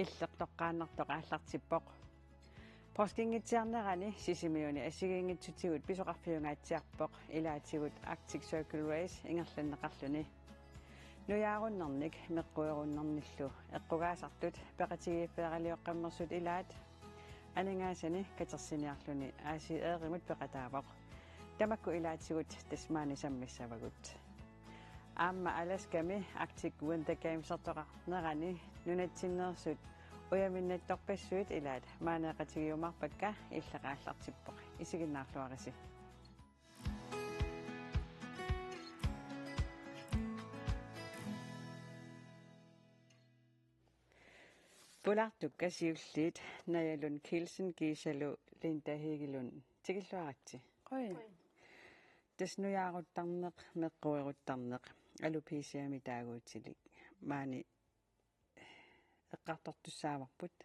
иллертоққааннартоқ ааллартиппоқ проскингитсиарнерани сисимиуни ассигингитсутигут писоқарфиунгаатсиарпоқ илаатигут Arctic Circle Race ингерланнеқарлуни нуяаруннэрник меққуеруннэрниллу эққугаасартут пеқатигииффеэралиоққаммерсут илаат анингаасани катерсиниарлуни ааси ээримут пеқатаавоқ тамакку илаатигут тасмаани саммиссавагут аама аласками Arctic Winter Games артоқарнерани нунатсиннерсут уяминнатторпассуит илаат маанеқатигиумарпакка иллақааллартиппоқ исигиннаарлуариси Pullartuk kasiulliit najalun Kilsen Gisalu Linda Hegelund tikilluaratsi qoi tasnujaaruttarneq meqqueruttarneq alupisiami taaguutilik maani eqqartortussaavapput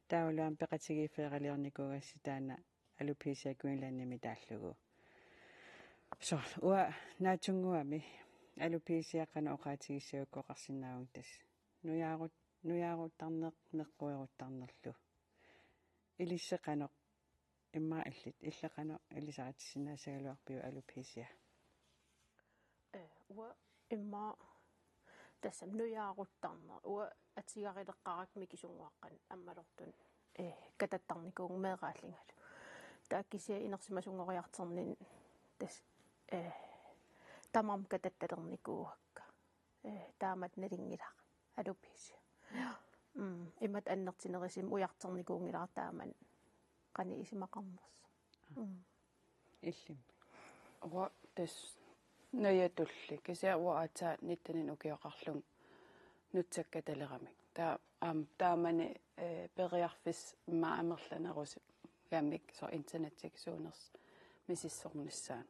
tauluam peqatigiifeeraliornikugassi taana alupisia Greenlandnimi taallugu so ua naatunguami alupisia qana oqaatigissiukkoqarsinnaagun tas nujaaruttarneq meqqueruttarnerlu ilisseqanoq imma allit иллақано илисаратсиннаасагалуарпиу алупisia уа имма тассам нуяарутtarner уа атигарилеққарак микисунгуаққан аммалортун кататтарникуун меэрааллингалу тааккисиа инерсимасунгориартернин тас тамам кататталерникууакка таамат налингилаа алупisia иммат аннертинерисим уяртерникуунгилаартааман qani isimaqarners illим уа тас наятулли кися уа ата ниттанин укиоқарлун нутсаккаталерамик таа таамани периарфис маамерланерус гаммик со интернеттик суунерс мисиссорниссаан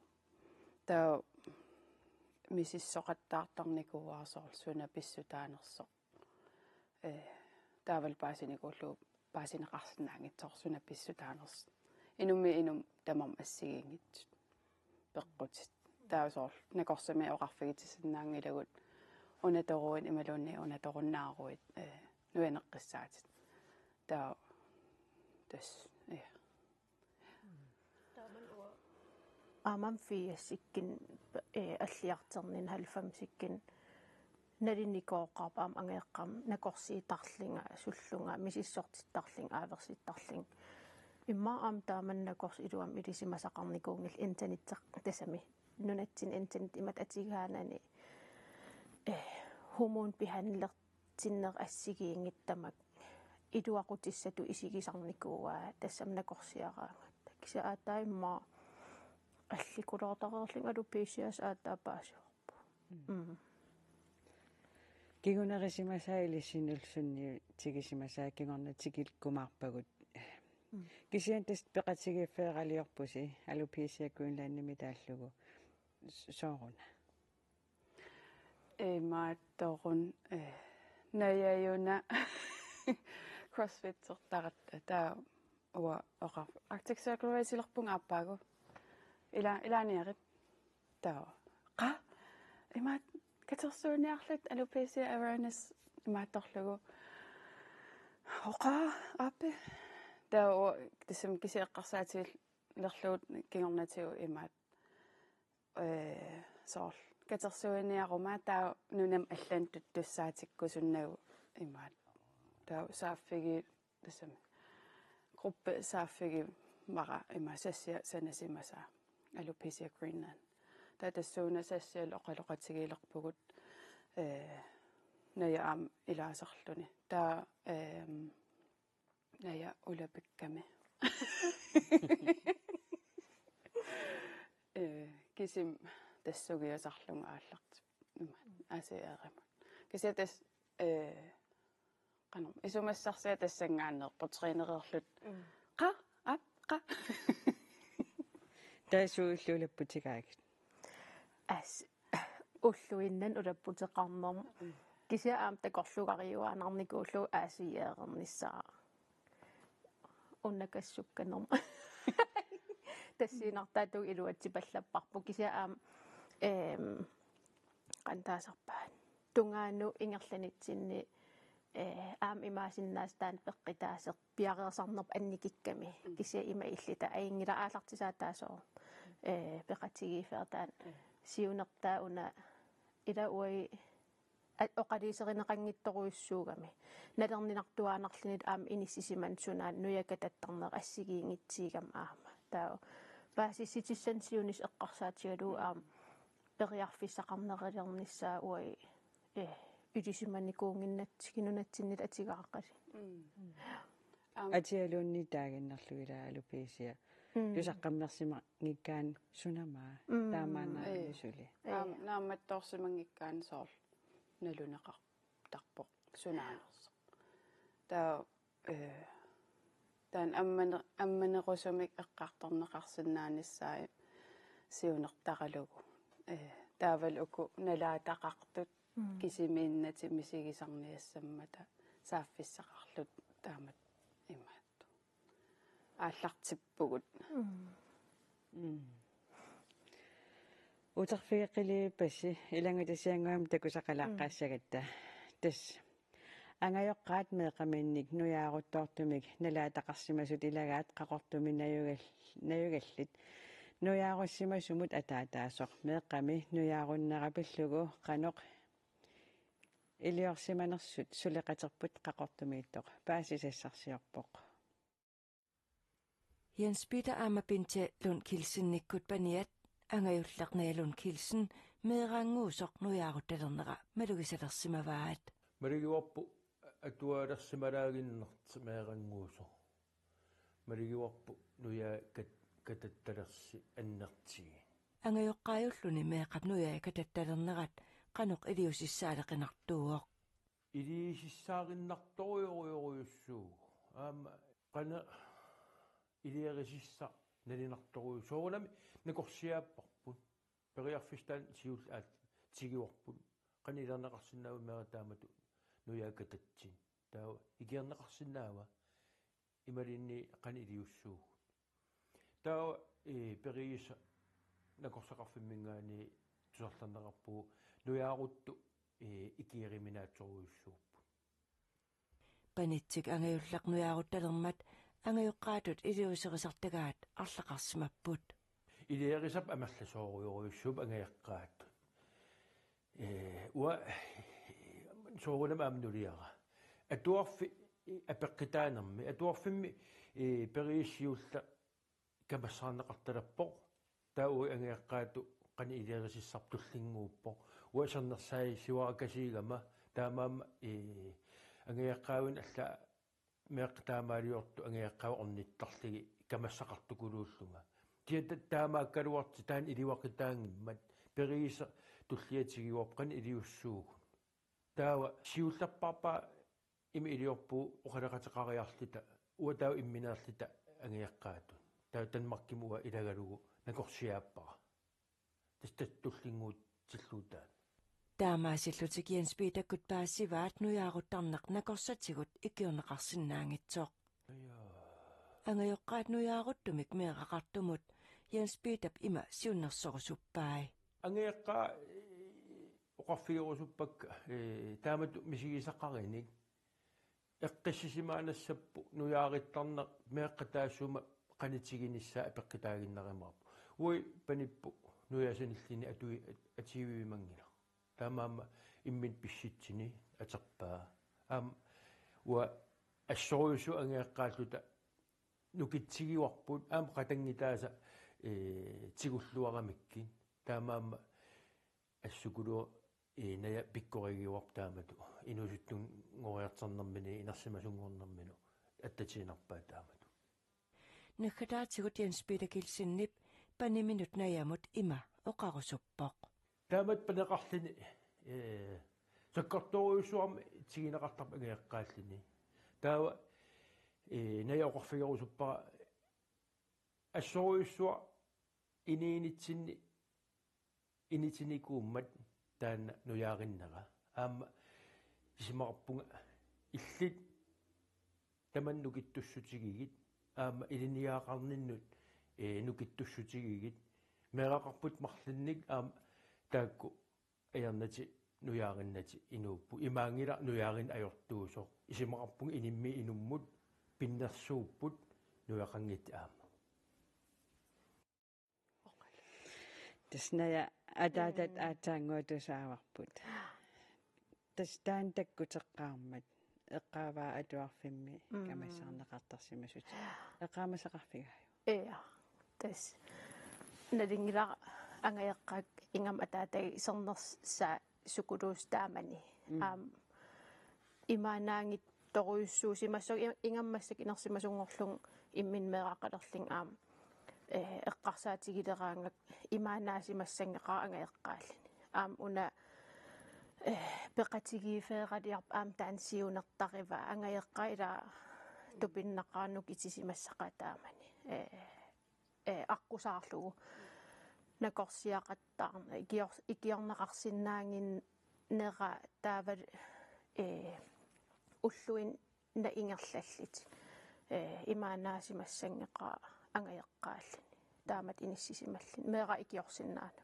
таа мисиссоқаттаартарникууаасоор суна писсутаанерсо таавал паасиникууллу паасинеқарсинаангитсорсуна писсутаанерс инум тамам ассигингит пеққутит таасоор накорсами оқарфигитсиннаангилагут унаторуин ималуунни унаторуннааруит нуянеққиссаатит таа тас тааман уа амам фиассиккин аллиартернин 90-сиккин налинникооққарпаам ангеэққам накорсиитарлинга суллунга мисиссортиттарлинга ааверситтарлинг имма аам тааманнакорс илуам илисимасақарникуунгил интернеттеқ тасами нунатсин интернет имат атигаанани хормон биханлертиннер ассигиингиттамак илуақутиссату исигисарникууа тассам накорсиараанга таккиса аатаимма алликулоортареерлинг алуписиас аатаапаасиорпу кигунерисимасаилиссинулсунни тигисимасаа кигорнатикилкумаарпагут кисиан тест пеқатигиффеэралиорпуси алупisia Greenlandними тааллугу сооруна маатторун наяюна CrossFit-сертаратта таа уа оqar Arctic Circle Race илерпунга аппаагу илааниарит таа qa имаат катерсууниарлут алупisia awareness маатторлугу оqa аппи таа тисэм кисиэққарсаатил лерлуут кигорнатиу имаат соор катерсууниарума таа нунам аллан туссаатиккусуннагу имаат таа сааффиги тисэм группе сааффиги мара има сассия санасимаса алупisia Greenland таатассууна сассиал оқалоқатигилерпугут ная аам илаасарлуни таа ная улапикками кисим тассугиасарлунга аалларт асиаерама кисиатас каном исумассарсиа тассангааннерпо тренерерлут qa апqa таасууллулаппутигаагит ас уллуиннан улаппутеқарнерм кися аам такорлугариуаанарникууллу аасиаернissaa уннакассукканерм тассинартаату илуатсипаллаппарпу кися аам qantaasarpaan tungaaну ингерланитсинни aam imaasinnaas taan peqqitaaseq piareersarnerp annikikkami kisia ima illita aingila aallartisaataasoo peqatigiifeertaan siunertaa una ila uai oqaliiserineqanngittoruissuugami nalerninartuaanarlinit aam inissisiman sunaan nujakattattarneq assigiingitsiigam aama taa paasissitиссан siunis eqqarsaatigaluu aam periarfissaqarnerilernissaa uai ylisimanikuunginnatsinunatsinit atigaaqali атиалуунни таагиннерлугилаа алупиисиа юсаққаммерсима ngikkaan сунаmaa таамаана исули наамматтоорсимангиккаан соор налунеқар тарпоқ сунаанерс таа таан амманерусумик эққарторнеқарсинааниссаа сиунертаралугу таавал уку налаатақартут кисимииннати мисигисарниассаммата сааффиссақарлут таамат имаатту ааллартиппугут утерфиэққили пасси илангатисиангуам такусақалааққаассагатта тас ангайоққаат меэқаминник нуяаруттоортумик налаатақарсимасут илагаат қақортуми наюгаллит нуяаруссимасумут атаатаасоқ меэққами нуяаруннерапиллугу қаноқ илиорсиманерсут сулеқатерпут қақортумииттоқ паасисассарсиорпоқ Jens Peter Amapinche Lund Kilsennikkut paniat angajullarnialun kilsen meeranguusoq nujaaruttalernera malugisalersimavaat Marigiwarpu atualersimalaaginnerт meeranguuso Marigiwarpu nuja katattalersi annertigi angajoqqaajulлuni meeqap nuja katattalernerat qanoq iliusissaaleqinartuuoq iliisissaaginnartoriorioruyussuu aama qana iliarisissa nalinartoru soonami nakorsiaapparput periarfistaan siul aat tigiorput qanilerneqarsinnaavu meerataamatu nujaakatatsin taa ikiernеqarsinnaava imalinni qani iliussuu taa periissa nakorsaqarfimmingaani tuserlarneqarpuu nujaaruttu ikieriminaatsoruyussuuppu panitsik angajulleq nujaaruttalермат angajoqqaatut iliuserisartagaat arlaqarsimapput iliarisap amallasooruyoruyussuup angajaqqaat ua soorunam aamnuliara atuarfi apeqqitaanermi atuarfimmi periissiulla kamassarneqartalappoq taui angajaqqaatu qani iliarisissartullinguuppoq ua sernersaai siwarakasiigama taamaama angajaqqaawin alla meeqtaamaaliortu angajaqqaava ornittarligi kamassaqartukuluullunga tiata taamaakkaluarti taan iliwaqitaangimmat periisa tulliatigiuarqani iliussuugu taawa siullarparpaa imi iliorpuu oqalaqateqariarlita ua taawa immineerlita angajaqqaatu taa tanmarkimua ilagalugu nakorsiaappara tastattullinguut tilluutaan taamaasillutik Jens Peter kut paassivaat nujaaruttarneq nakorsatigut ikiorneqarsinnaangitsoq angajoqqaat nujaaruttumik meeqaqartumut Jens Peter ima siunnersorusuppaai angajaqqaa oqarfiorusuppak taamatu misigisaqqarinik eqqissisimaanassappu nujaarittarneq meeqqataassuma qanitiginissaa apeqqitaaginnerimarpu ui panippu nujasanillini atui atiivimangila taamaama immit pissitsini aterpaa aam ua assoruyusu angajaqqaalluta nukitsigiuarput aam qatangitaasa tigulluaramikkin taamaama assukulu naya pikkorigiuarp taamatu inusuttun ngoriartarnermini inersimasungornerminu attatiinarpaa taamatu nakataatigut Jens Peter Kilsennip paniminut najamut ima oqarusuppoq taamat paneqarlini sakkartoruyussuarmi tigineqartarp angajaqqaallini taawa naya oqarfigerusuppara assoruyussua initinikuummat taanna nujaarinneqa aamma isimaqarpunga illit tamannukittussutigigit aamma iliniaaqarninnut nukittussutigigit meeqaqarput marlinnik aam taakku ayernati nuyaarinnati inuuppu imaangila nuyaarin ajortuusoq isimaqarpung inimmi inummut pinnersuupput nuyaqangit aama тасная атаатат аатаангуутусааварпут тастаан таккутеққармат эққааваа атуарфимми камассаарнеқартарсимасут эққаамасақарфигааю тас налингила ангаеққак ингам атаатай исернерс са сукулуустаамани имаанаангит торуйуссуусимассо ингаммассак инерсимасунгорлун имминмеэқақалерлин эққарсаатигилераангак имаанаасимассангеқаа ангаеққааллани уна пеқатигифеэқалиарп таансиунертарива ангаеққаа ила тупиннақарнук итисимассақатаамани аққусаарлугу накорсиақаттаарна икиорнеқарсинаангин нера таавал уллуин на ингерлаллит имаанаасимассангеқаа ангаеққааллани таамат иниссисималлин меэра икиорсиннаанагу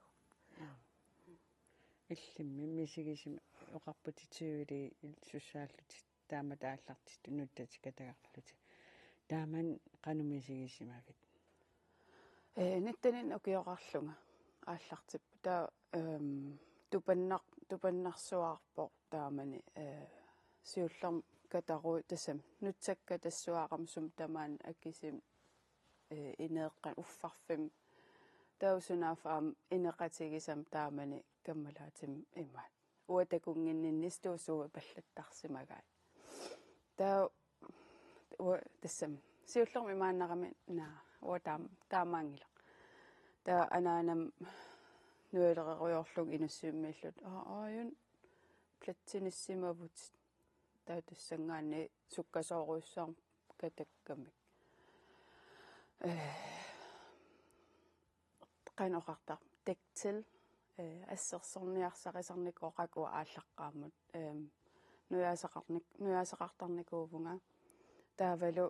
иллимми мисигисима оқарпутитсуили суссааллути таама тааллартит нуттати катагарлути тааман qanumisigissimagit ниттанин окиоқарлунга ааллартиппу таа тупаннарсуаарпо таамани сиуллерм катаруи тассам нутсакка тассуаарамсум тамаан аккисим инеэққан уффарфим таусунаафаам инеқатигисам таамани каммалаатим имаат уатакунгинниннистуусуу паллаттарсимагаат таа тассам сиуллерм имааннарами наа таамаангила таа анаанам нуэлериорлуг инуссуиммииллут ааюн платсиниссимавут таа тассангаани суккасооруйссаар катаккамик qanoqartar tektil ассерсорниарсарисарникооqakua ааллаққаамут нуяасақартарникуувнга таавалу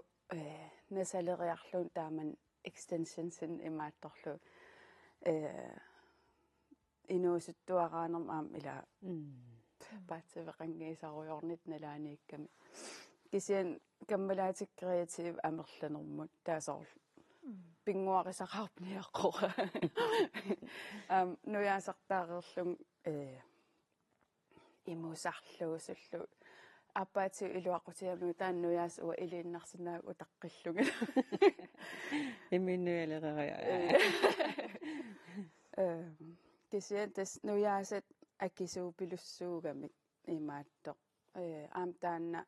насалериарлун тааман extensionsin имаатторлу инуусуттуараанерм аам ила паатсавеқангиисаруйорнит налааниикками кисиан каммалаатик креатив амерланермут таасорл пингуарисақарпниаққора нуяасартаарерлун имусарлуусуллу аппаати илуақутиамну тааннуяас уа илииннарсинааг утаққиллуга иминнуалерериа кисиан тас нуяасат аккисуупилуссуугамик имааттоқ аам таанна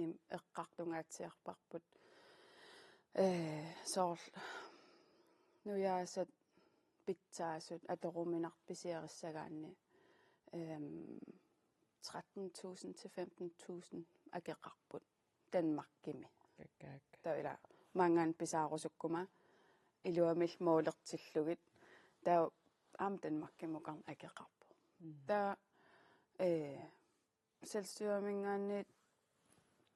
им эққартунгаатсиарпарпут соорл нуяасат питсаасут аторуминарписиариссагаанни 13.000 til 15.000 акеқарпут Danmarkими какаак таила мангаан писаарусуккума илуамил моолертиллугит таа аам Danmarkимукар акеқарпу таа selvstyremингаанни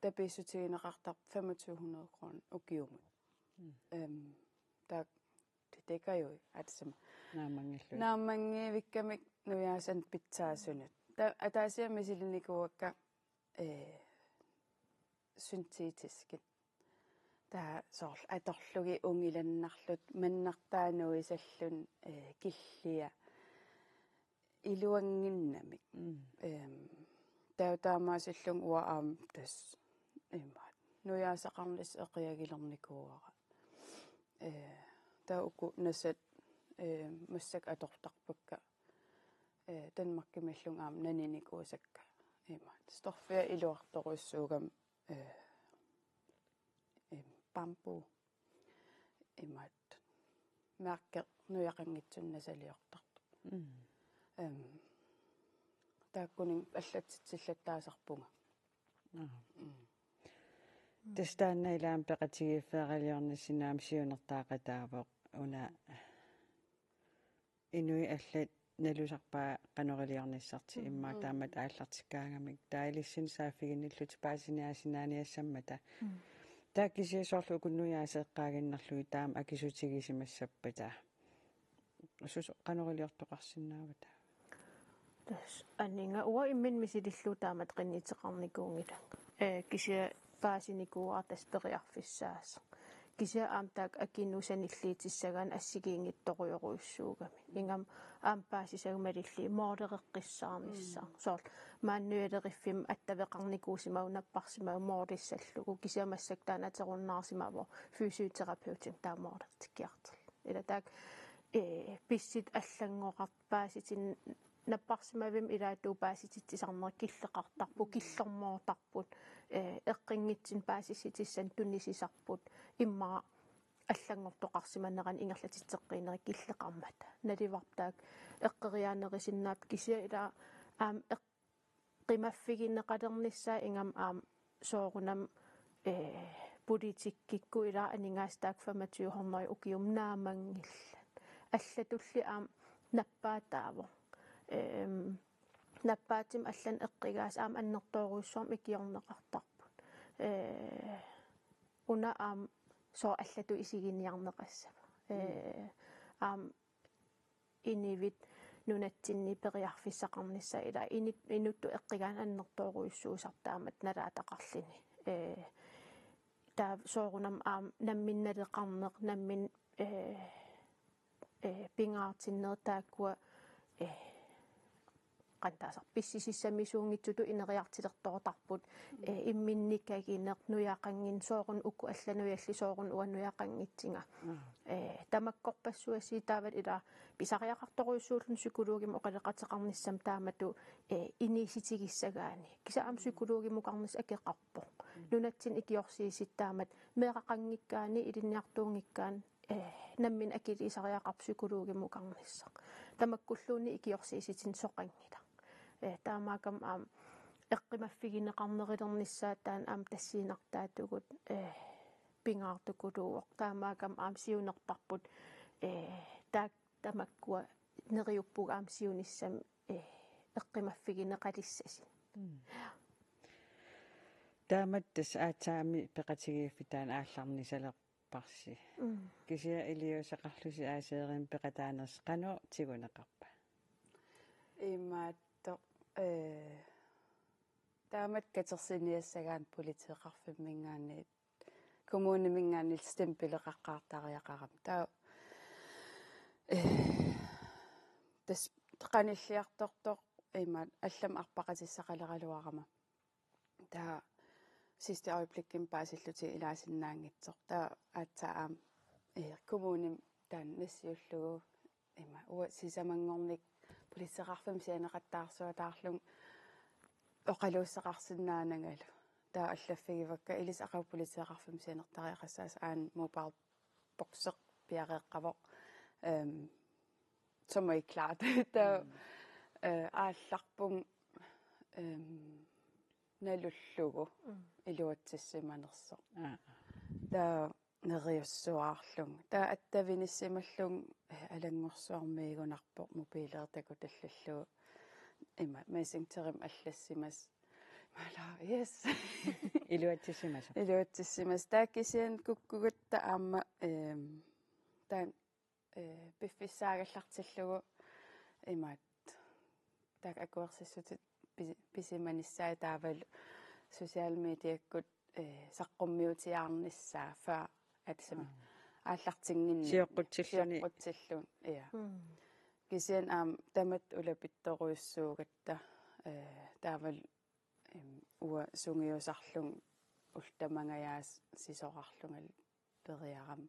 табисутигинеқартар 2500 kroner укиумут таа тикаюи атсама наамангивиккамик нуяасан питсаасунат атаасиа мисилиникуакка syntetisk таа сорл аторлуги унгиланнарлут маннартаануисаллун киллиа илуангиннамик таутаамаасиллун уаам тас имаат нуяасақарнис эқиагилерникууара таа уку насат массак атортарпакка Danmarkимиллун аам наниникуусакка имаат сторфиа илуарторуссуугам бамбу имаат мærke нуяқангитсуннасалиортарту тааккунин аллатсиллаттаасарпунга тестаанна илаам пеқатигиффеэралиорнасинаам сиунертаақатаавоқ уна инуи аллат налусарпаа канорилиорниссарти иммаа таамат ааллартиккаагамик таалиссин сааффигиниллут паасиниасинааниассаммата тааккисиасоорлу укуннуяасеэққаагиннарлуи таам акисутигисимассаппата усус канорилиортоқарсинаавата аннинга уа иммин мисилиллу таамат qinniiteqarnikuungila кися паасиникуа таспериарфиссаас кися аамтаак акинусаниллиитиссагаан ассигиингитторуйоруйуссуугами ингам аам паасисагумалилли моолереққиссаарнisса соор мааннуялериффим аттавеқарникуусимау наппарсимау моолиссаллугу кисиамассак таанатеруннаарсимаво физиотерапевтин таамоолертиккиартер ила таак писсит аллангоқар пааситин наппарсимавим илаатуу паасититсисарнер киллеқартарпу киллермоортарпут эққингитсин паасисситиссан туннисисарпут иммара аллангортоқарсиманеран ингерлатитсеққинери киллеқармата наливартаак эққериаанерисиннаап кисиа ила аам эққимаффигиннеқалерниссаа ингам аам соорунам политиккикку ила анингаас таак 25 хорнери укиум наамангилла аллатулли аам наппаатааво наппаатим аллан эққигаас аам аннерторуйссуарм икиорнеқартарпут уна аам соо аллату исигиниарнеқассава аам инивит нунатсинни периарфиссақарнisса ила инутту эққигаан аннерторуйссуусартаамат налаатақарлини таа соорунам аам намминналеқарнеқ наммин пингаартиннер тааккуа qantaasar pissisissamisuunngitsulu ineriartilertoortarput imminnikkagineq nuyaaqangin soorun ukku allanuyalli soorun uannuyaaqanngitsinga tamakkorpassuassi taavat ila pisariaqartoruissuullun psykologim oqaleqateqarnissam taamatu iniisitigissagaani kisaam psykologimuqarnis akeqarpo nunatsin ikiorsiisittaamat meeqaqanngikkaani ilinniartuungikkaan nammin akiliisariaqar psykologimuqarnissa tamakkulluunni ikiorsiisitin soqangila таамаакам аам эққимаффигинеқарнерилернissaat таан аам тассиинартаатугут пингаартукулууоқ таамаакам аам сиунертарпут таак тамаккуа нериуппуг аам сиуниссам эққимаффигинеқалиссаси таамат тас аатаами пеқатигииффитаан аалларнисалерпарси кисиа илиусеқарлуси аасеерин пеқатаанерс қано тигунеқарпа имаатто таамат катерсиниассагаан политеқарфиммингаанниит коммунимингааннил стемпилеқаққаартариақарам таа тас теқаниллиарторто имаат аллам арпақатиссақалералуарама таа sidste øjeblikkim paasillути ilaasinnaaangitsoq taa aatsaam kommunim taan nassiullugu ima uwa sisamangornik politieqarfam sianeqattaarsuа taarlung oqaluusseqarsinnaanangalu taa allaffigiwakka ilis aqaw politieqarfam sianertariaqassaas aan mobile boxeq piareeqqavoq som er ikke klart taa aallarpung nalullugu iluatsissimanersoq taa neriussuaarlung taa attavinissimallung alangorsuarmiigunarpoq mobiileertaku tallallugu ima messengerim allassimas mala yes iluatsissimas taakkisian kukkugutta aamma taan piffissaagallartillugu imaat taak akuersissutut pisimanissaa taaval sosiaalmediakkut saqqummiutiarnissaa faa atsami aallartinginni siоққутсиллун иа кисиан аам тамат улапитторуйуссуугатта таавал уа сунгиусарлун ултамангаяас сисоқарлунгал периарам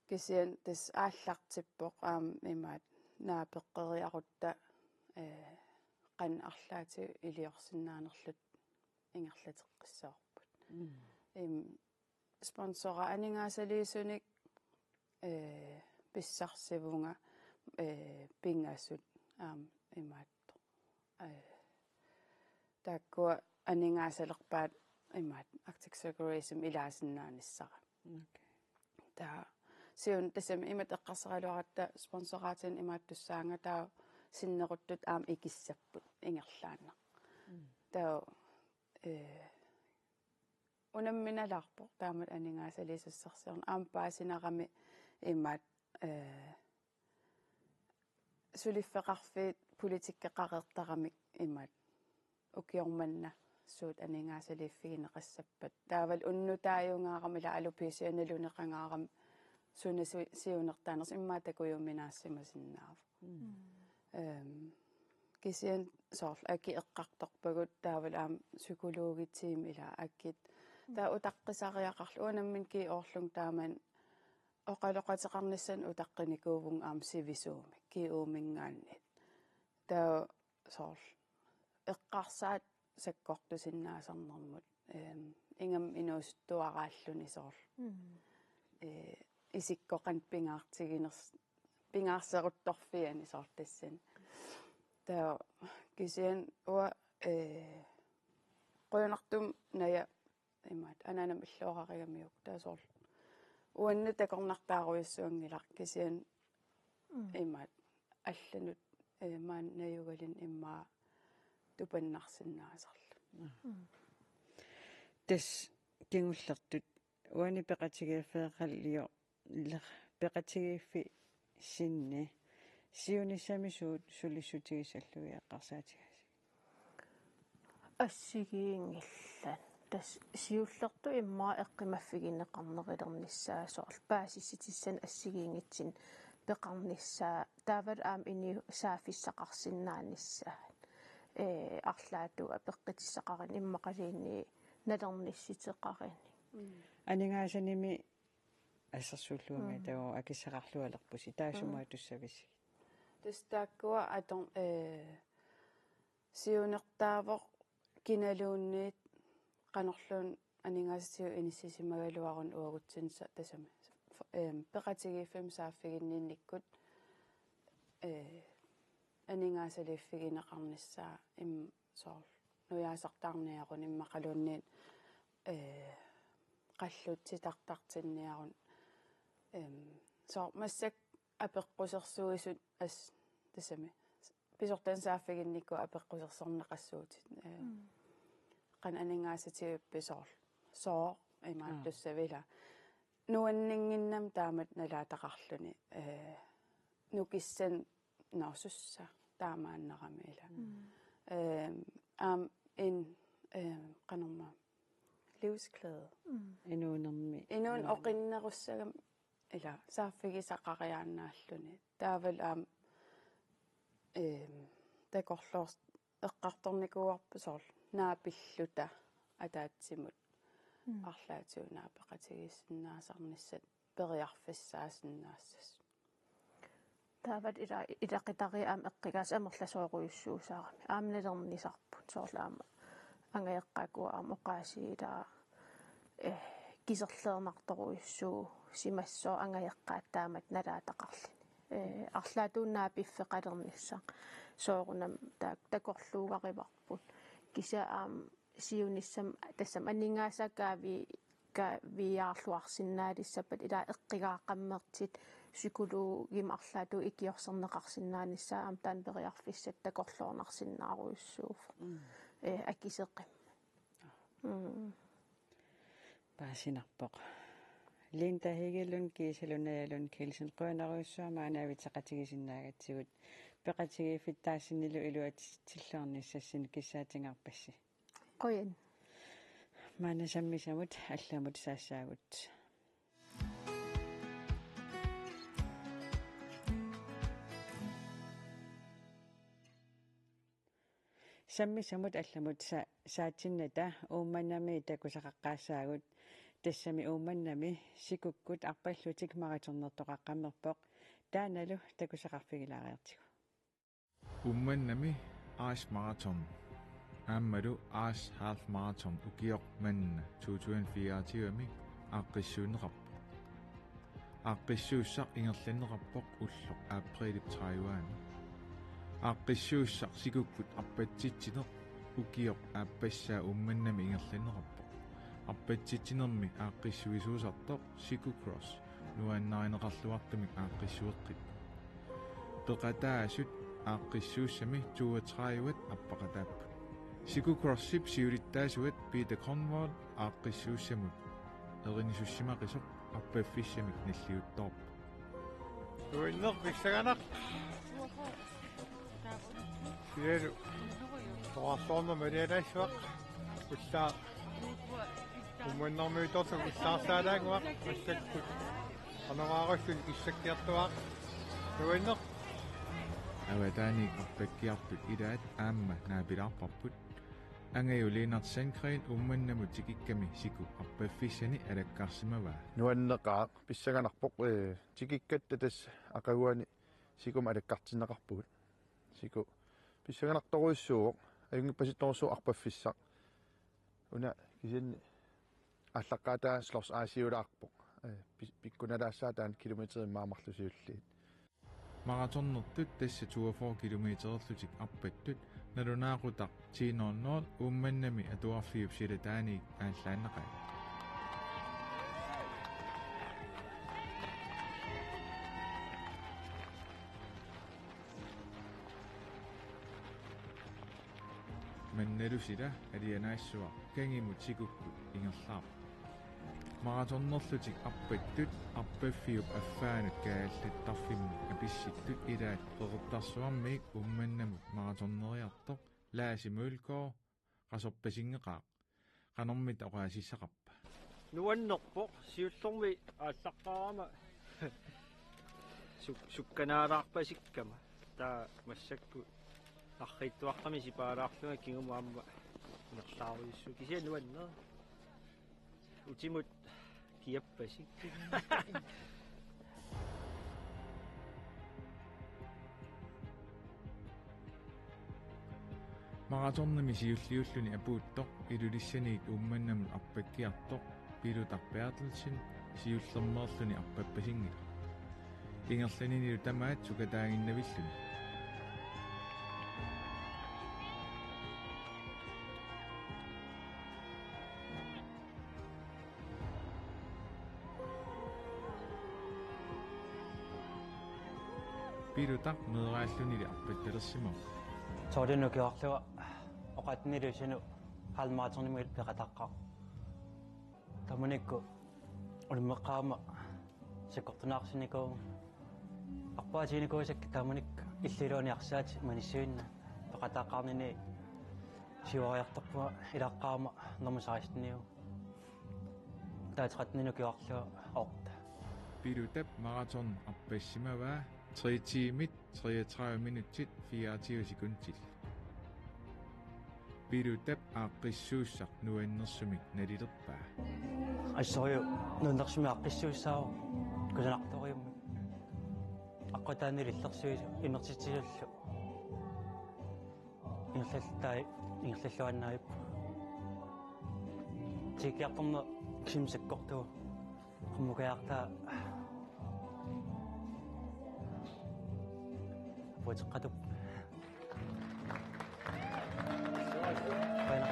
кисиан тас ааллартиппоқ аам имаат наапеққериарутта qan arlaati iliorsinnaanerlut ingerlateqqissaarput sponsora aningaasaliisunik pissarsivuunga pingassut imaatto taakkua aningaasaleqpaat imaat Arctic Circularism ilaasinnaanissara taa siun tasam imat eqqarseraluaratta sponsoraatin imaattussaanga taa sinneruttut aam ikissapput ingerlaanna taa unamminalarpo taamat aningaasaliisussarsiorn aam paasinarami immaat suliffeqarfiit политиккеқарертарамик имат укиорманна суут анингаасалиффигинеқассаппат таавал уннутааюнгаарам ила алуписианалунеқангаарам суна сиунертаанерс иммаатакуйуминаассимасиннаав кисиан сорл аки эққарторпагут таавал аам psykologitiim ила аккит таа утаққисариақарлу уанаммин ки ooрлун тааман оқалоқатеқарнissan утаққиникуувун аам сивисуумик ки уумингааннит таа сорл эққарсаат саккортусиннаасарнэрмут ингам инуустуарааллуни сорл исиккоқан пингаарсерутторфиани сорл тассан таа кисиан уа qoyunartum naya imaat ananam illuaqarigamiuk taasorl uanna takornartaaruissuangilaq kisian imaat алланут маан наюгалин иммаа тупаннарсиннаасарла тас кингуллертут уани пеқатигиафеэқаллио пеқатигииффи синне сиунissamissuut сулиссутигисаллуиаққарсаатигас ассигиингиллан тас сиуллерту иммаа эққимаффигинеқарнерилерниссаа соорлу паасисситиссан ассигиингитсин пеқарниссаа таавал аам ини саафиссақарсиннааниссаа арлаату апеққитиссақарин иммақалиинни налернисситеқарини анингаасаними ассерсууллуами таа акиссақарлуалерпуси таасумаа туссависи тастааккуа атон сиунертаавоқ киналуунниит qanorluun анингаасиу иниссисимагалуарун уагутсинса тасами пеқатигииффим сааффигинниинниккут анингаасалиффигинеқарниссаа им соор нуяасартаарниарун иммақалуунниит қаллутситартартинниарун соор массак апеққусерсуисут ас тасами писортан сааффигинникку апеққусерсорнеқассуутит qan anингаасатиупписоор соо имаат туссавила нуаннингиннам таамат налаатақарлуни нукиссан наусусса таамааннерамила ин qanорма livsklæde инуун оқиннеруссагам ила сааффигисақариааннааллуни таавал такорлоорс эққарторникуарпусоор наапиллута атаатсимут арлаатиунаа пеқатигиссиннаасарниссат периарфиссаасиннаассас таават илақитари аам эққигаас амерласооруйуссуусаарами аамналернисарпут соорлаама ангаеққакуа аам оқаасиилаа кисерлеернарторуйуссуу симассоо ангаеққаат таамат налаатақарлини арлаатуунаа пиффеқалерниссаа соорунам такорлуугариварпут киса аам сиунissam тассам аннингаасакаави виаарлуарсиннаалиссаппат ила эққигааққаммертит psykologim арлаату икиорсернеқарсиннаанissaа аам таан периарфиссат такорлуорнарсиннааруйуссууф аккисеққим паасинарпоқ линта хигелун киисалунаялун килсин қуанаруйуссуама анаавитеқатигисиннаагатсигут пеқатигииффиттаассиннилу илуатиллерниссассин киссаатингарпасси қоян маана саммисамут алламут саассаагут саммисамут алламут саатсинната уумманнами такусақаққаассаагут тассами уумманнами сикуккут арпаллутик мараторнертоқаққаммерпоқ тааналу такусақарфигилаариартигу ummannami Ash Marathon аммалу Ash Half Marathon укиоқ манна 2024 ааққиссуунеқарпу ааққиссууссақ ингерланнеқарпоқ уллоқ априлип Тайван ааққиссууссақ сикуккут арпатситсинеқ укиоқ ааппассаа умманнами ингерланнеқарпоқ арпатситсинерми ааққиссуисуусартоқ сикукросс нуаннаринеқарлуартумик ааққиссуеққит пеқатаасут ааққиссууссами 32-ват аппақатааппут сикукроссип сиулиттаасуат Питер Конвол ааққиссууссамут эринисуссимақисоқ аппаффиссамик наллиутторп уиннер писсаганақ Kielu. Toastorna medianassuaq. Ussa. Ummannermuutortu ussaarsaalaaguaq massakkut. Anaraarussun issakkiartuaq. Nuinner. Awataani appakkiarput ilaat aamma naapilaarparput. Angayuliinartsankriin ummannamut tikikkami siku appaffissani alakkaarsimavaa. Nuanneqaa pissaganarpoq tikikkatta tas aqaguani sikum alakkartinneqarpugut. Siku pissaganartoruissuuq ayungippasittorussuuq arpaffissaq. Una kisinni аллаққатаа слорс аасиулаарпоқ пиккуналаассаатаан километрин маамарлусиуллиит маратоннертут тасса 24 километерлутик арпаттут налунаақутақ 10:00 уумманнами атуарфиуп силатааник ааллааннеқай манналусила алианаассуа кангимут сикуккут ингерлаа маратоннерлутик арпаттут арпаффиуп аффаанут кааллаттарфимми аписситтут илаат пеқертарсуармиик умманнамут маратоннериартоқ лаасимуулкоо қасорпасингеқаа қанормит оқаасиссақарпа нуаннерпоқ сиуллэрми ааллаққарама сукканаараарпасиккама таа массакку арриттуартами сипаалаарлуга кигумаамма нерлааруиссу кися нуаннер утимут киаппасик маратоннами сиуллиуллуни апууттоқ илулиссаниит уумманнамут арпаккиартоқ пилутарпиартэлсин сиуллермеерлуни арпаппасингила ингерланинилу тамаат сукатаагиннавиллуни пилутақ мерааллунили арпатталерсимаа Torino kiorluga oqatnilusinu halmaatornimigil peqataqqaq tamunikku ulmeqqaama sikortunaarsinikuun arpaatiinikuusakki tamunik illiluuniarsaati manissuinna peqataqqaarnini siuariartorpua ilaqqaama normusaristinniu taatratninu kiorluga orta пилутап маратон арпассимаваа 3 timer 33 minutter 24 sekunder. Пилутап ааққиссууссақ нуаннерсумик налилерпаа. Ассориу нуннерсуми ааққиссууссаау кусанарториумми. аққутаанили иллерсуису инертитсилуллу. ингерлалтай ингерлаллуаннаиппу. тикиарторна кимсаккортуа қуммукаартаа Вотқатуп. Байна.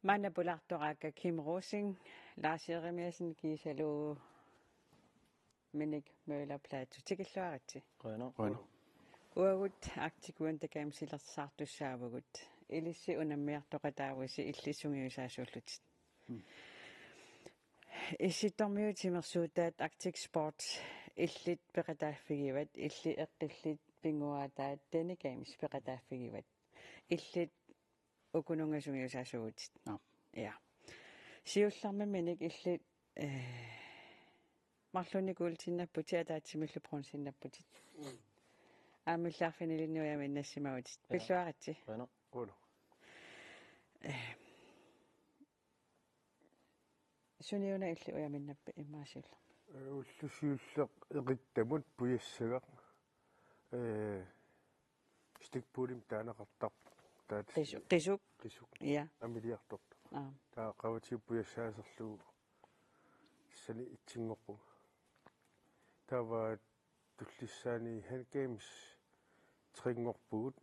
Manna Bulartoraaka Kim Rosing, Lars Jeremiasen Gisalu Minik Møller Plato Tikilluaritsi. Qana. Uagut aktikuantakam silersaartussaavugut. Ilissi unammiartoqataawisi illisungiusaasuullutit. Issittormiutimersuutaat Arctic Sports illit peqataaffigivat illi eqqillit pinguataat Danny Games peqataaffigivat illit ukunungasungiusaasuutit. Ja. Siullarmamminik illit marlunikuultinnapputi ataatsimillu bronsinnapputit. Aamillarfinilinnuyaminnassimagutit. Pilluaratsi. Qana. Qulu. Suniuna illi uyaminnappi immaasiulla. Ullusiulleq eqittamut puyassagaq stikpuulim taanaqartaq taat Qisuk. Ja. Amiliartort. Taa qawati puyassaasarlugu sani itsingorpu. Taava tullissaani Han Games tringorpugut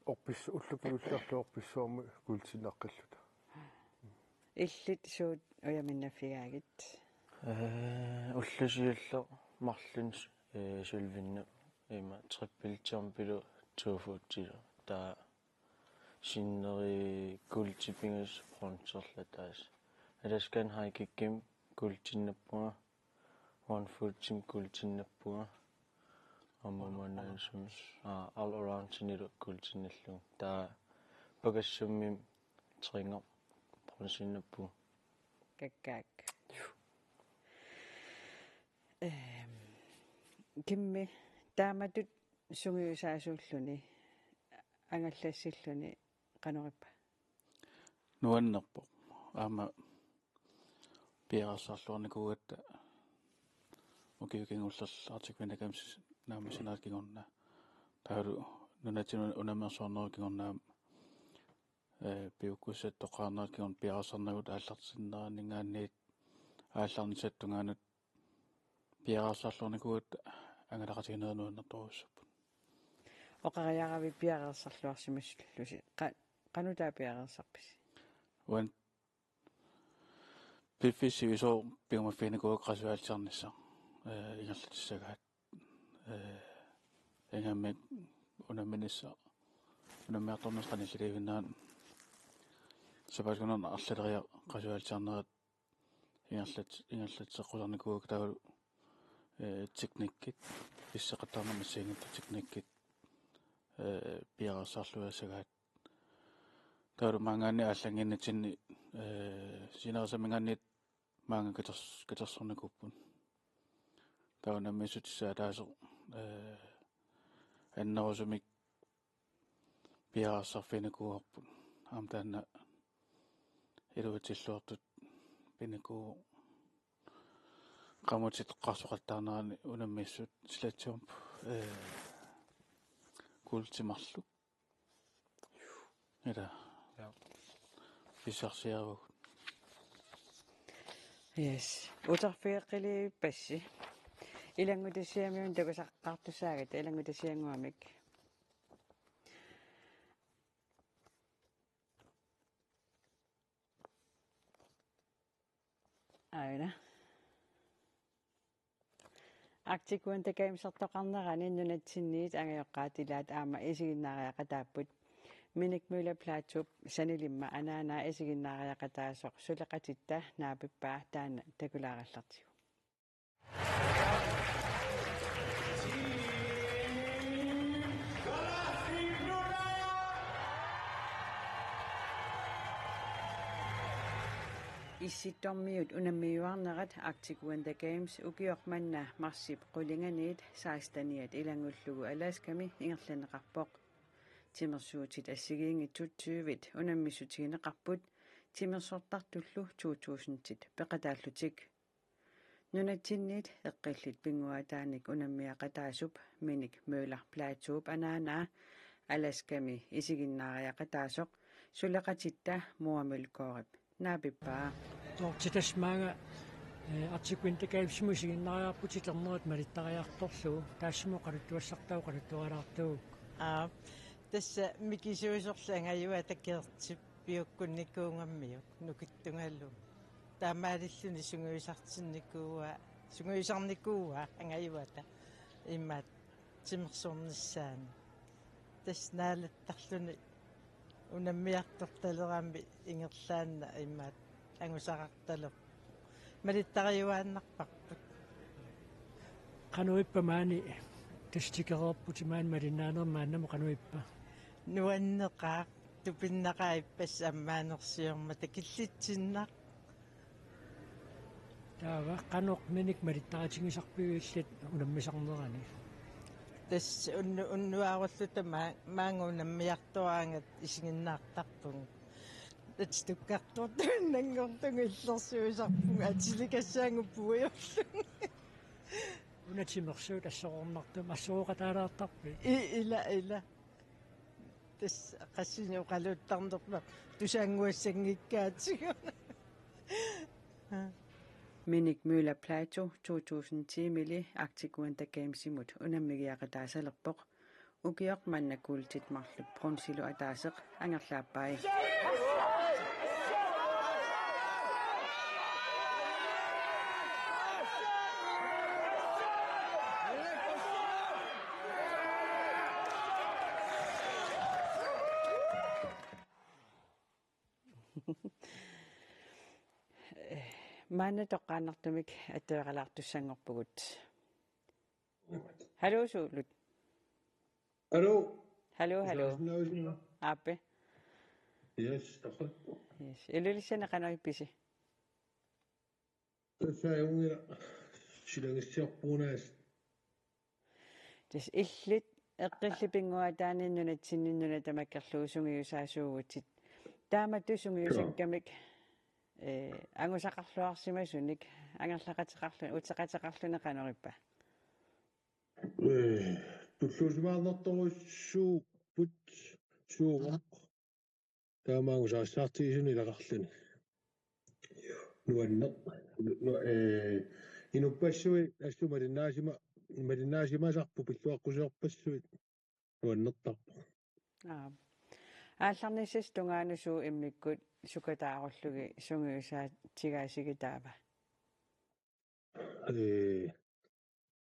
orpis ullukiullarlu orpissuarmu kultinnaqqilluta. Illit suut uyaminnafigaagit. Ullusiulleq marlun sulvinna ima trippiltiorm pilu tuufuutsilu taa Sineri kultipingus bronzerlataas. Alaskan haikikkim kultinnappunga. One foodsim kultinnappunga. Amamanaasumus all around siniru kultinnallung. Taa pagassummi tringa bronzinnappu. Kakkaak. Kimmi taamatut sungiusaasuulluni ангаллассиллуни канориппа нуаннерпо аама пиарсарлуарникуугатта окиукингуллерлаартиквинакамс наамасинааккигорна таалу нунатину унамерсуарнерукигорнаам пиуккуссат тоқарнеркигорн пиарсарнагут ааллартиннераанингаанниит аалларнисаттунгаанут пиарсарлуарникуугатта ангалақатигинернуаннерторуссаппут оқариарави пиарерсарлуарсимассуллуси qanutаа пиарерсарпис уан пиффисивисо пиумаффинакуа қасуаалсарнисса ингерлатиссагаат энгаммик унаминисса унаммиарторнерсқаниллиливинаан сапаскунерна арлалериа қасуаалсарнерат ингерлатсеққусарникуук таавалу техниккит иссеқаттаарнамассиингатта техниккит пиарсарлуасагаат тауру мангаани аллангиннатинни синерсамингааннит маанга катерсорникуппун таунаммисутиссаа таасо аннерусумик пиарсарфинакуарпун аамтаанна илуатиллуартут пинакуу qamutsit qarsuqattaarnerani unammiissut silatsiump kultimarlu ila pisarsiaru yes utarfiiqqili passi ilangutasiamiun takusaqqartusaagat ilangutasianguamik aina Arctic Winter Games ortoqarnerani nunatsinniit angayoqqaatilaat aama isiginnaariaqataaput minik møller plaatup sanilimma anaana isiginnaariaqataasoq suleqatitta naapippaa taana takulaarallartigu Issittormiut unammiuarnerat Arctic Winter Games ukiormanna marsip qulinganiit saastaniat ilangullugu Alaskami ingerlaneqarpoq timersuutit assigiingitsut 20 unammissutigineqarput timersortartullu 2000-tit peqataallutik nunatsinniit eqqillit pinguataanik unammiaqataasup minik møller plaatuup anaana Alaskami isiginnaariaqataasoq suleqatitta muamulkoorip naapippaa Tortitasmaanga Arctic Winter Games musiginnaariarputilernerat malittariartorlu taassimo qaluttuassartau qaluttualaartuu tassa mikisuusorlaangayua takertip piukkunnikuungammiuk nukittungallu taamaalilluni sunguisarnikuua angayuata immaat timersornissaani tasnaalattarluni unammiartortaleraammi ingerlaanna immaat angusaqartalo malittariuaannarparput qanuippa maani tastikereerputimaan malinnaanermaannamo qanuippa nuanneqaaq tupinnaqaippas ammaanersiorma takillitsinnar taava qanoq minik malittaratingisarpiuillat unammisarnerani tas unnuarulluta maanga unammiartuaangat isinginnaartarpun tattukkartortunnangortungu illersuusarpunga atilikassaanguppuiorlun unatimersuut assorornartum assuoqataalaartarpi ila tas qassinu qaluttarnerpa tusaanguassangikkaatigu Minik Møller Plateau 2010 mili Arctic Winter Games imut unammigiaqataasalerpoq ukiormannakuultit marlup bronsilu ataaseq angerlaappai Maana toqqaanartumik attuaqalaartussangorpugut. Hallo suulut. Hallo. Hallo. Aappe. Yes, taqa. Yes. Ilulissana qanaripisi. Tasaayungira silangissiarpuunaas. Tis illit eqqillipinguataaninnunatsinninnuna tamakkerluusungiusaasuugutit. Taamattusungiusakkamik angusaqarluarsimasunik angerlaqatiqarlun utseqatiqarluna qanorippa. Tulluusimaarnertoruissuu put suuqaq. Taamaangusaassartigisuni laqarluni. Nuanneq inuppassuit malinnaasimasarpu pilluaqqusiorpassuit nuannertarpu. Aallarnissas tungaanusuu immikkut sukataarullugi sungiusaatigaasigidaava.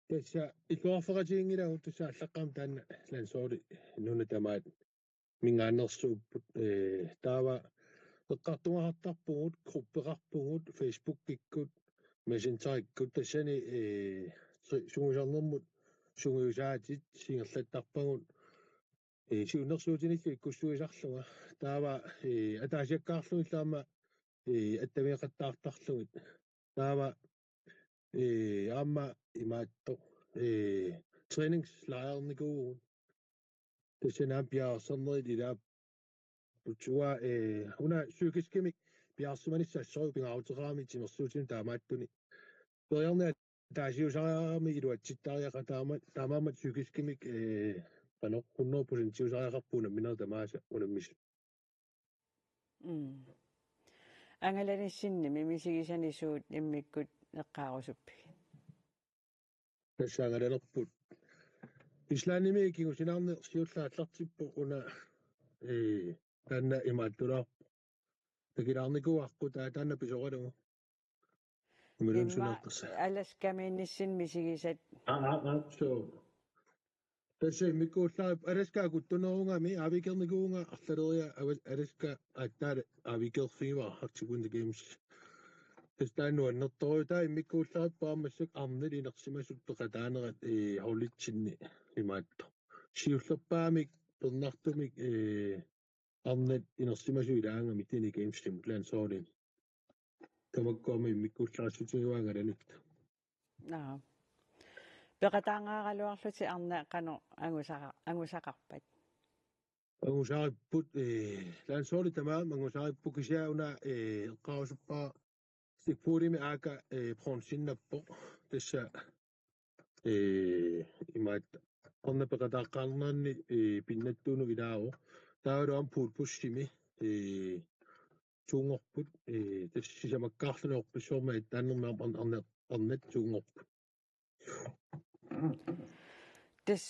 Tassa ikuarfaqatiingilagu tassa allaqqaam taanna lansoori nuna tamaat mingaannersuupput taava eqqartungahartarpugut gruppeqarpugut Facebook-ikkut Messenger-ikkut tassani sungusornermut sungiusaatit singerlattarpagut siunnersuutinillu ikkussuisarluga taava ataasiakkaarlugillaama attamiiqattaartarlugit taava aamma imaatto træningslejrnikuugut tassanaam piaarsernerit ilaa putsua una psykiskimik piaarsumanissaassoru pingaaruteraami timersuutin taamaattuni periarnea taasiusariarami iluatsittaariaqa taamaammat psykiskimik qanoq 100% tiusariaqarpuuna minera tamaasa unammis Angalanissinni mimisigisanisuut immikkut eqqaarusuppi. Tassaangalanerput islaanimi kingusinaarne siullaatlartippu una taanna imaattulaarpu takilaarnikuarqu taanna pisoqalugu Imma alaskamiinnissin misigisat so tassa immikuullaarip alaskaa kuttunerungami aavikernikunga arlaleria alaska aattaala aavikerfiiva artikuunta games tastaannuannertoruutaa immikuullaarip paammassak arnil inersimasut peqataanerat haulitsinni imaatto siullerpaamik pernartumik arnat inersimasu ilaangami tini games lim plan soolin tamakkuami immikuullaarsutinguaangalanit peqataangaaqaluarluti arna qano angusaqarpat angusaripput laansooli tamaam angusarippu kisiauna eqqarusuppaa stikpuulimi aaka pronsinnappo tassa imaatta arna peqataaqqaarnerni pinnattuunu ilaaru taaluam puulpussimi tuungorput tassisamakkaarluneorpissuorma taannernaam arnat tuungorput tas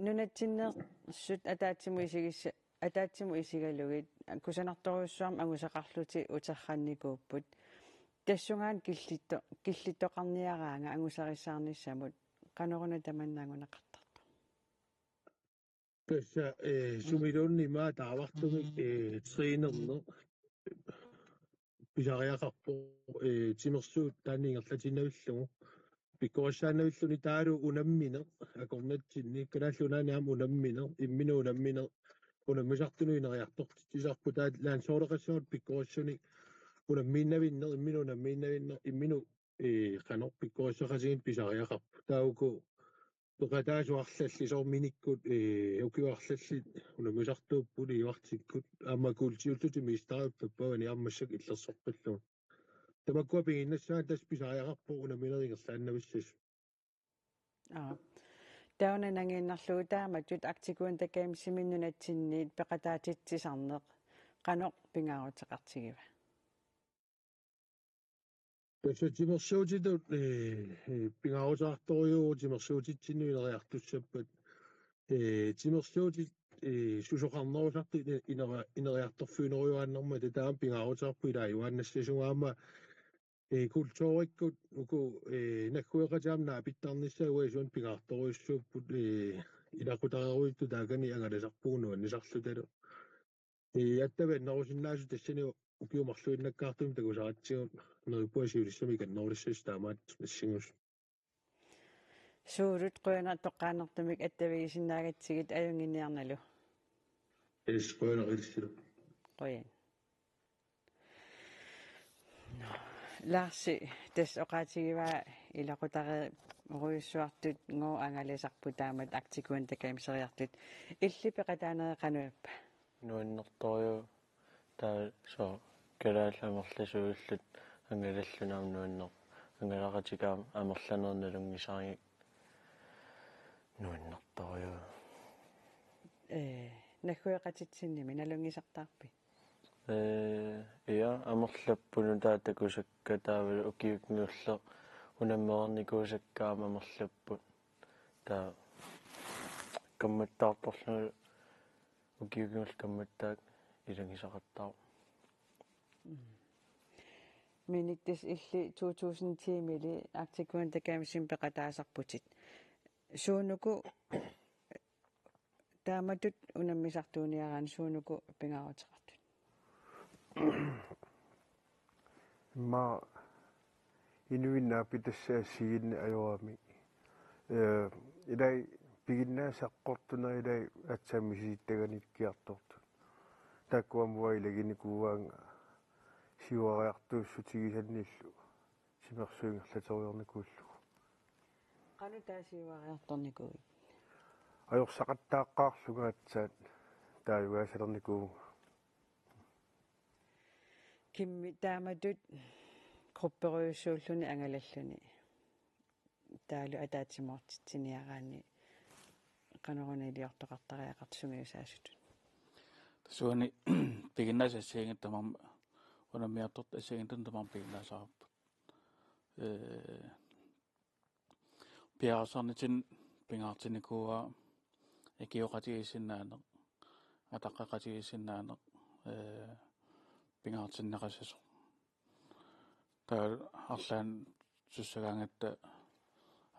nunatsinnersut ataatsimu isigalugit kusanartoruussuarm angusaqarluti uterrannikuupput tassungaan killittoqarniaraanga angusarissаарnissamut qanoruna tamannaangunaqartartu tassa sumiluunni maa taavartumik treenerner pisariaqarpo timersuut taanniingerlatinnavillugu pikkorissaannavilluni taalu unammine akornatsinni kanaallunaaniam unammine imminu unammine unammisartunu ineriartortisarpu taat laansoorleqassuut pikkorissuni unammiinnavinner imminu unammiinnavinner imminu qanor pikkorissaqasigit pisariaqarpu tauku peqataasuarlallisorminikkut ukiuarlallit unammisartuuppuli iuartikkut aammakuultiullути miistariuppappaani aammassak illersorpallugu tamakkua pinginnassaa tas pisariaqarpu unammineringerlaannavissas tauna nangiinnarluutaamatut aktikuun takaamsiminnunatsinniit peqataatitsisarneq qanoq pingaaruteqartigiva tassa timersuutitut pingaaruteqartoriuu timersuutitsinnu ineriartussappat timersuutit susoqarnerusarti ineriartorfuineruaannerma tataam pingaaruteqarpu ilaajuaannassasugaama kultuurikkut uku nakkueqataam naapittarnissa uasuan pingaartoruissuupput ilaqutareruittu taakani angalasarpuunu annisarlutalu attavannerusinnaasu tassani ukiumarluinnakkaartum takusaratsiun neripuasiulissami kannorlissus taamaat massingus Suurut qoyana toqqaanertumik attavigisinnaagatigit ajunginiarnalu. qoyanarilsilu. Qoyan. Larsi tas oqaatigiva ilaqutare uruissuartut ngoo angalisarpu taamat aktikuan takamiseriartut illipeqataanereqanuappa. Nuannertorio taa so kalaallamерлasuullut angalallunaam nuanner angalaqatikaam amerlanernerlungisariik nuannertorio Nakkueqatitsinni nalungisartaarpi. Ja amerlappunu taatakusakka taavalu ukiuknguulle unammeernikuusakkaam amerlapput taa kammattaartorlu ukiukngull kammattaak ilangisaqattaaru Minittis illi 2010 mili aktikuan takamisin peqataasarputit. Suunuku taamatut unammisartuuniaraan suunuku pingaruteqartut. Ma inuinnaappi tassaassiginni ajoami ilai piginnaasaqqortuna ilai atsaamisiittaganiikkiartortu takkuamua ilagini kuuvaanga siuariartuussutigisannillu simersuingerlatoriornikuullugu qanu taasiuariartornikuugi ajorsaqattaaqqaarluga atsaat taayugaasalernikuugu kimmi taamatut grupperuissuulluni angalalluni taalu ataatsimortitsiniaraani qanoruniliortoqartariaqartusungiusaasutut Suoni piginnasassiingit tamam unammiartort assiingitun tamam piginnaasaraput. Piarasarnitin pingaartinikuua ikioqatigissinnaaneq ataqqaqatigissinnaaneq pingaartinnaqassaso. Taa arlaan sussagaangatta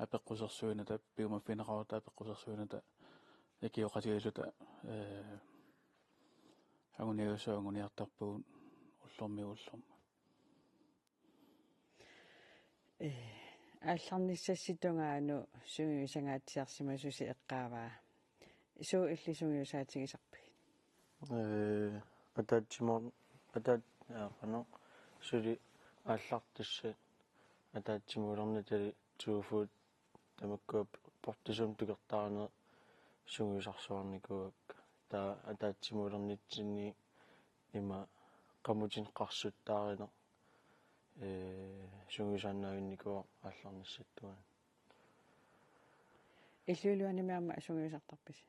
apeqqussersuinata piumaffineqaruta apeqqussersuinata ikioqatigissuta anguniagasuanguniartarpuun ullormiullorma алларниссасситунгаanu сунгиусангааtsiarsimasusi eqqaavaa суу иллисунгиусаатигисарпи атаатсимор атаат яақано сули ааллартассат атаатсимулерни тали тууфут тамаккуап портисум тукертаарне сунгиусарсуарникуак таа атаатсимулернитсинни има qammutin qarsuttаарina сунгиусааннаагинникуа аалларниссаттуан иллуилуанимаама сунгиусартарпис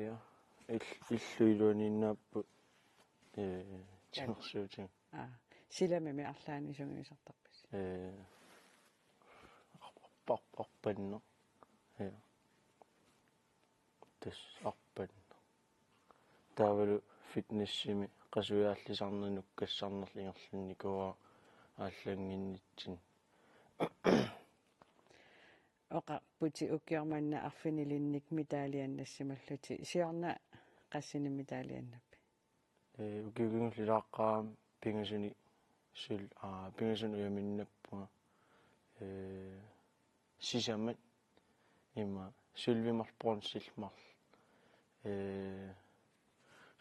я иллуилуаниннааппут тимерсуутин силамами арлаани сунгиусартарпис арпанно я тэс арпанно таавалу фитнессими qasuyaallисарнанук кассарнерлингерлинникуа ааллангиннитсин оqa пути уккиорманна арфинилинник митаалианнассималлути сиорна qassini mitaaliannappi укигунгуллааққаам пингасуни сул пингасун уяминнаппуга сисамат има сулвимарпорнсиллмарл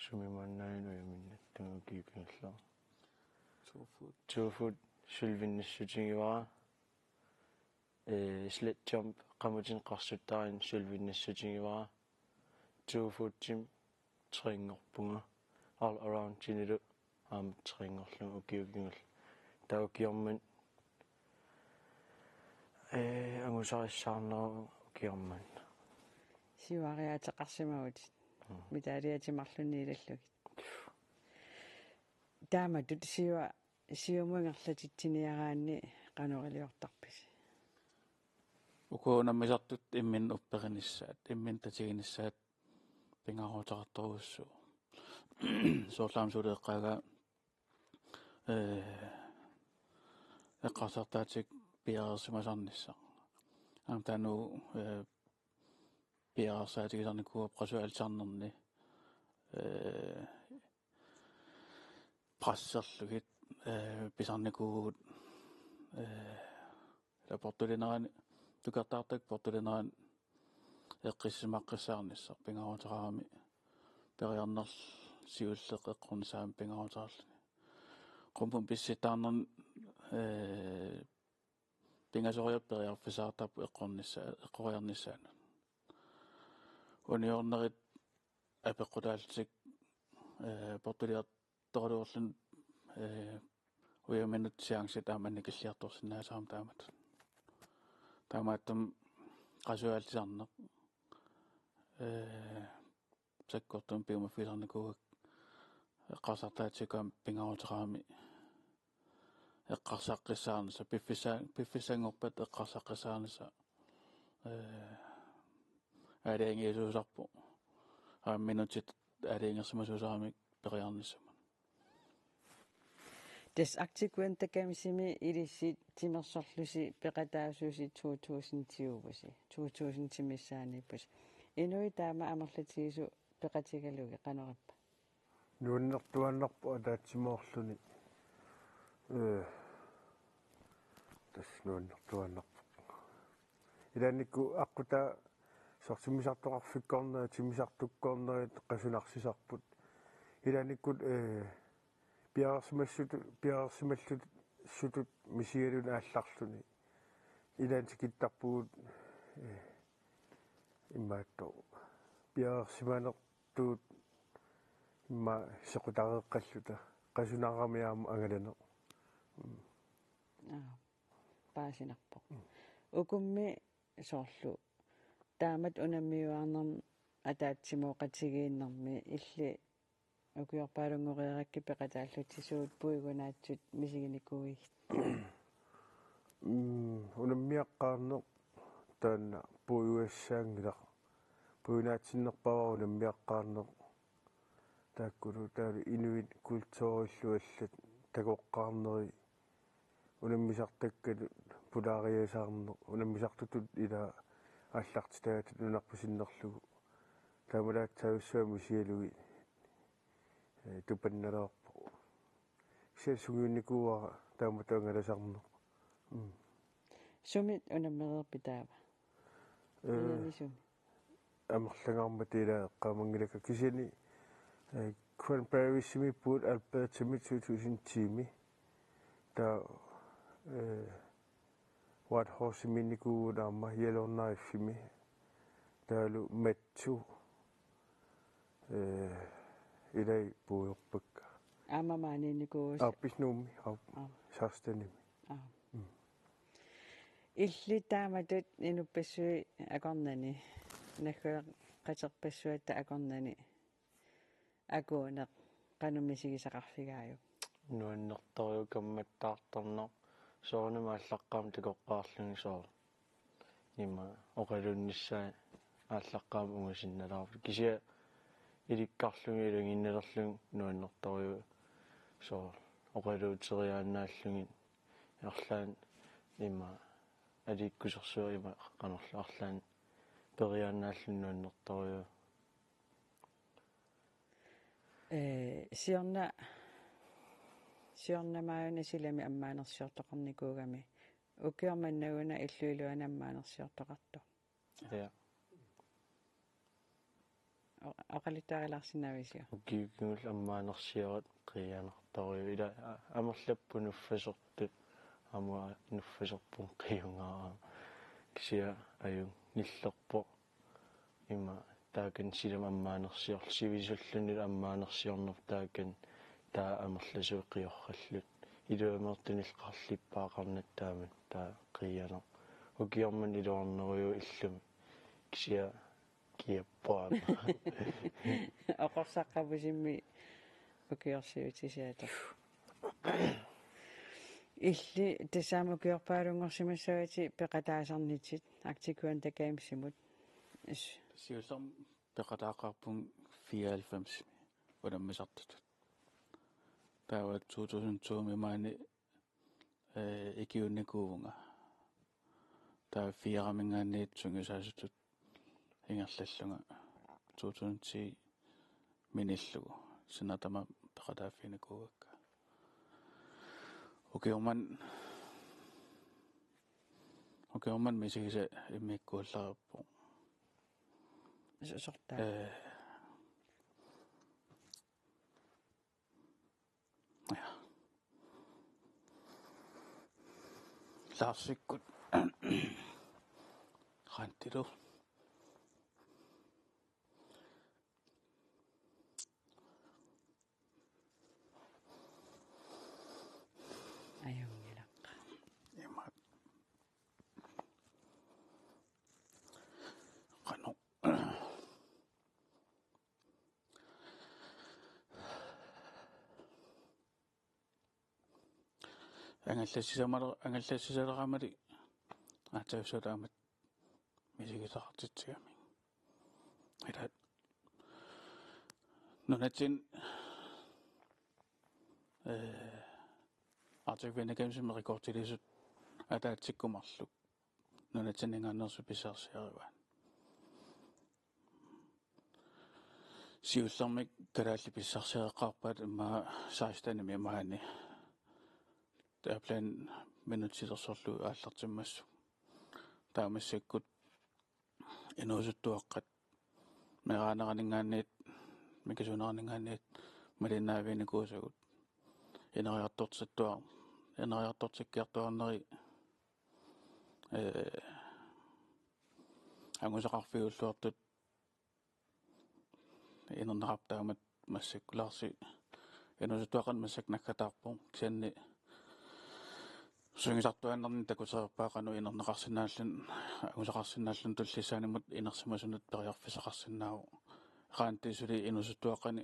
сумиманнаину яминнаттугу укигунгуллаа туфут сулвиннассутигивара sled jump qammutin qarsuttaarin sulvinnassutigiva tuufuttim tringorpunga all around tinilu tringorlu ukiugingul taukiorman angusarissаарnera ukiorman siuariateqarsimagut mitaaliatimarluni ilallugit taama tut siumuingerlatitsiniaraanni qanoriliortarpis ukuunammisartut immin upperinissaat immin tatiginissaat pingaruutaqartoruussuu soorlaamsuuleeqqaaga eqqarsartaatik piaarsimasarnissaq aamtaanu piaarsaatigisarnikuup qasualsarnerni прasserlugit pisarnikuugut la portulinerani tukartaartak portulineran eqqissimaqqissaarnissar pingaruuteraami periarnerl siulleq eqqornisaami pingaruuterarluni qumpum pissitaarner pingasoriapperiarfisaartappu eqqoriarnissaanu uniornerit apeqqutaaltik portuliartoruorlun uyaminut siangsit aamannikilliartorsinnaasaarum taamaattum qasuaallisarneq sakkortum piumaffilarnikuugak eqqarsartaatsikam pingaruuteraami eqqarsaqqissaarnissa piffissaangorpat eqqarsaqqissaarnissa aaliangiisuusarpu aamminutit aaliangersimasuusaaramik periarnissama des aktiquantakamisimi ilissi timersorlusi peqataasuusi 2020 2000 inui taama amerlatigisu peqatigalugi qanerappa nuunnertuannarpu ataatsimoorluni tas nuunnertuannarpu ilanikku aquta sortimisartoqarfikkornera timisartukkornerit qasunarсисарпут ilanikut piarsimallut sutut misigalun aallarluni ilaantikittarpugut immaatto piarsimanertuut imma sequtareeqqalluta qasunaramiaamu angalane paasinarpo ukummi soorlu taamat unammiuarnerm ataatsimoqatigiinnermi illi ukiorpaalungorierakki peqataallutisuut puigunaatsut misiginikugig unammiaqqaarneq taanna puiuassaangilaq puinaatinnerpava unammiaqqaarneq taakkulu taalu inuit kultuurilluallat takoqqaarneri unammisartakkalut pulaariasаарneq unammisartutut ila аллартитаатут нунарпусиннерлугу таамалаатсаагуссуами сиалуги тупанналаорпо сиасугиунникууара тааматаангаласарнеқ сумит унаммереерпитаава ианисуми амерлангарматила эққамангилака кисини Cranberry-сими пуут Albertami 2010 та White Horse-минникуугулаарма Yellowknife-ми таалу матсу илай пуйорпакка аамамааниникуус апписнуумми сарстаними илли тааматут инуппассуи акорнани нахуа qaterpassuatta akornani akuuneq qanumisigisaqarfigaaju nuannertoriu kammattaartorneq soornuma аллаққаам такоққаарлуни соор нима оқалуннissaa ааллаққаам унгасинналаарпут кися иликкарлуги илангинналерлун нуаннерториу соор оқалуутериаанааллугин ерлаан нима аликкусерсуарима қанерлу арлаан периаанааллун нуаннерториу сиорнамааюна силами аммаанерсиортоқарникуугами укиорманнагуна иллуилуана аммаанерсиортоқарто я оқалиттаариларсинависиа укиукингул аммаанерсиорат қиянерториу ила амерлаппу нуффасортут амуа нуффасорпун қиунгаараа кisia аюн ниллерпо има таакан силам аммаанерсиорл сивисуллунил аммаанерсиорнер таакан таа амерласуэқиорраллут илуамертунилқарлиппаақарнаттаамат таа қиянер укиорман илуарнериу иллум кisia киаппаа оқорсаққавусимми укиорсиутисиата илли тасаама укиорпаалунгорсимассагати пеқатаасарнитит актикуан такаимсимут сиусам пеқатаақарпун 94 унаммисартутут таава 2002 мимаани икиунникуунга таа фиарамингаанниит сунгисаасутут ингерллаллунга 2010 миниллугу синатама пеқатааффиникуугакка Ukiorman misigise immiikkuullerippu. Sortaa. Ja. Laassikkut. Qanttilu. Ajungilaqqa. Ima. Qanu. Angallassisaleraamali aatsaussalaamat misigisaqartitsigami. Ila nunatsin artikvenakemsim rekortilisut ataatsikkumarluk nunatsin ingaannersu pissaarsiarivaan siullermik kalaalli pissarsiareqqarpaat imma 16 mimaani taaplan minutilersorlu aallartimmassu taamassikkut inuusuttuaqqat meraaneraningaanniit mikasunerningaanniit malinnaavинikuусагут инериарторсиккиартуарнери ангусақарфиуллуартут инернеқартаамат массаккулаарси инуусутtuaqan масsak наккатаарпу кисанни сунгисартуаннерни такусерпаақану инернеқарсинааллун агусақарсинааллун туллисаанимут инерсимасунут периарфисақарсинааву qaantisuли инуусутtuaqani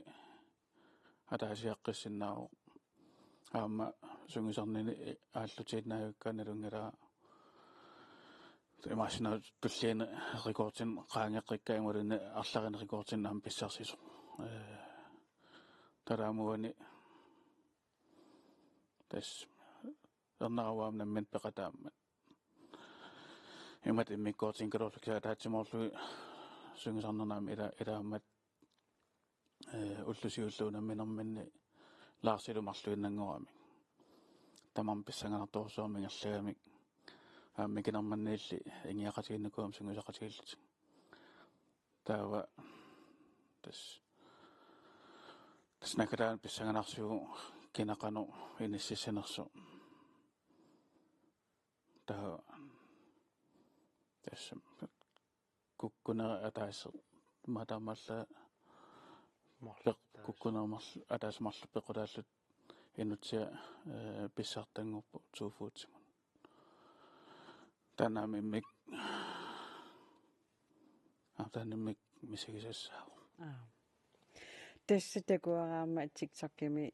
атаасиаққиссиннааву аама сунгисарнини ааллутииннаавиккааналунгала имаасина туллиина рекордин qaangeqqikkaimuluni арларини рекордин аам писсарсисо тараамуани тас эрнараваам наммат пеқатааммат имат иммиккоортин калорлукса таатсимоорлуи сунгисарнернаами илааммат уллусиуллуунамминерминни лаарсилумарлуиннангорами тамам писсангаартуорсуармингерлагамик ааммикинерманниилли ингиақатигиннукуам сунгисақатигиллут таава тас накалаан писсанганаарсугу кинақану иниссисанерсу таа тас куккуна атаассе матамалла марлеқ куккунермар атаасмарлуппеқулааллут инутсиа писсартангорпу тууфуутсимун танаамиммик атаниммик мисигисассаа тассатакуараама тиктоккими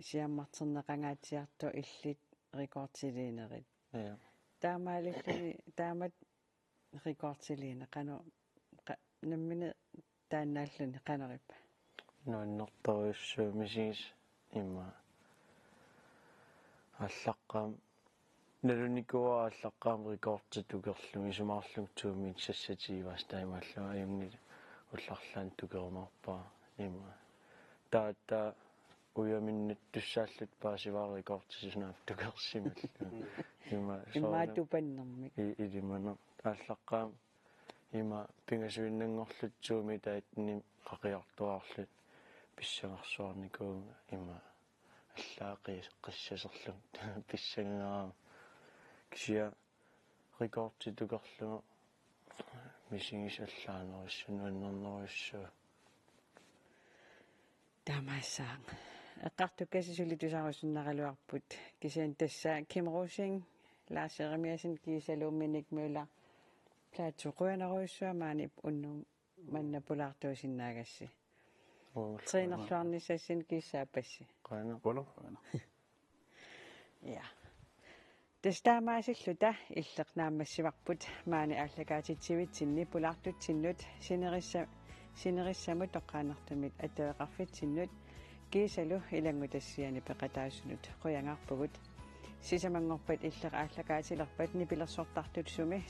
сиаммартернеқангаатиарту иллит рекордсилиинерит таамаалиллани таамат рекордсилиина қану наммине тааннааллуни қанериппа нуаннэрторуссуу мисигис имма аллаққаам налуникуа аллаққаам рекордтитукерлуми сумаарлугтуумми сассатигивас таимааллуа аюмни улларлаан тукермарпаа имма таата уяминнат туссааллут паасиваа рекордтисунаап тукерсималлу имма имаатупаннэрмик илимана аллаққаам има пингасуиннангорлутсууми таатни қақиартуарлут писсангарсуарникуунга има аллаақи қиссасерлу писсангаа кisia рекордтитукерлума мисигис аллаанериссунуаннернериссуу тамаасаан эққартуккасисули тусарусуннаралуарпут кисиан тасса кимрусин лаасеремиасин кисалуумминик мула плаатсуқуанеруйссуамаани уннум маннапулаартуусиннаагасси тренерлуарнисассин киссаапасси қана я тестаамаасиллута иллеқнааммассиварпут маани ааллагаатитсивитсинни пулаартутсиннут синериссамут тоққаанертумит атуеқарфитсиннут кисалу илангутассиани пеқатаасунут қуянгаарпугут сисамангорпат иллеқ ааллагаатилерпат нипилерсортартут суми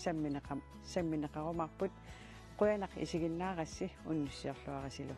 самминеқарумарпут қуянақ исигиннаарасси уннуссиорлуарасилу